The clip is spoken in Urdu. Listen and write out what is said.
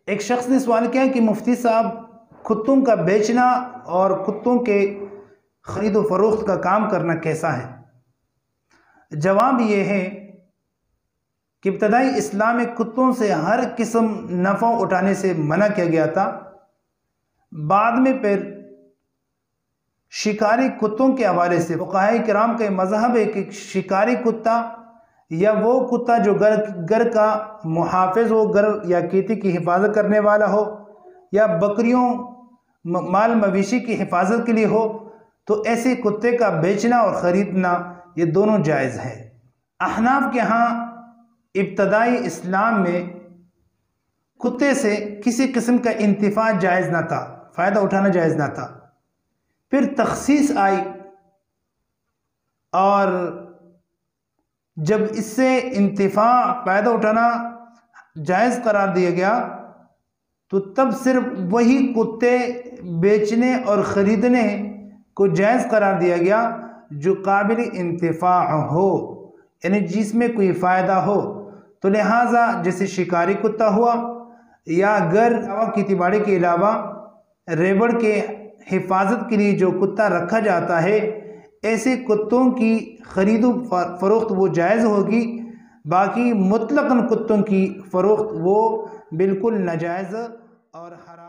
ایک شخص نے سوال کیا کہ مفتی صاحب کتوں کا بیچنا اور کتوں کے خرید و فروخت کا کام کرنا کیسا ہے؟ جواب یہ ہے کہ ابتدائی اسلام میں کتوں سے ہر قسم نفع اٹھانے سے منع کیا گیا تھا۔ بعد میں پھر شکاری کتوں کے حوالے سے فقہائے کرام کا مذہب ہے کہ شکاری کتا یا وہ کتا جو گھر کا محافظ ہو، گھر یا کھیتی کی حفاظت کرنے والا ہو، یا بکریوں مال مویشی کی حفاظت کے لیے ہو، تو ایسے کتے کا بیچنا اور خریدنا یہ دونوں جائز ہے۔ احناف کے ہاں ابتدائی اسلام میں کتے سے کسی قسم کا انتفاع جائز نہ تھا، فائدہ اٹھانا جائز نہ تھا۔ پھر تخصیص آئی اور جب اس سے انتفاع فائدہ اٹھانا جائز قرار دیا گیا تو تب صرف وہی کتے بیچنے اور خریدنے کو جائز قرار دیا گیا جو قابل انتفاع ہو، یعنی جس میں کوئی فائدہ ہو۔ تو لہٰذا جیسے شکاری کتا ہوا یا گھر کھیتی باڑی کے علاوہ ریوڑ کے حفاظت کے لیے جو کتا رکھا جاتا ہے، ایسے کتوں کی خرید و فروخت وہ جائز ہوگی، باقی مطلقاً کتوں کی فروخت وہ بالکل ناجائز اور حرام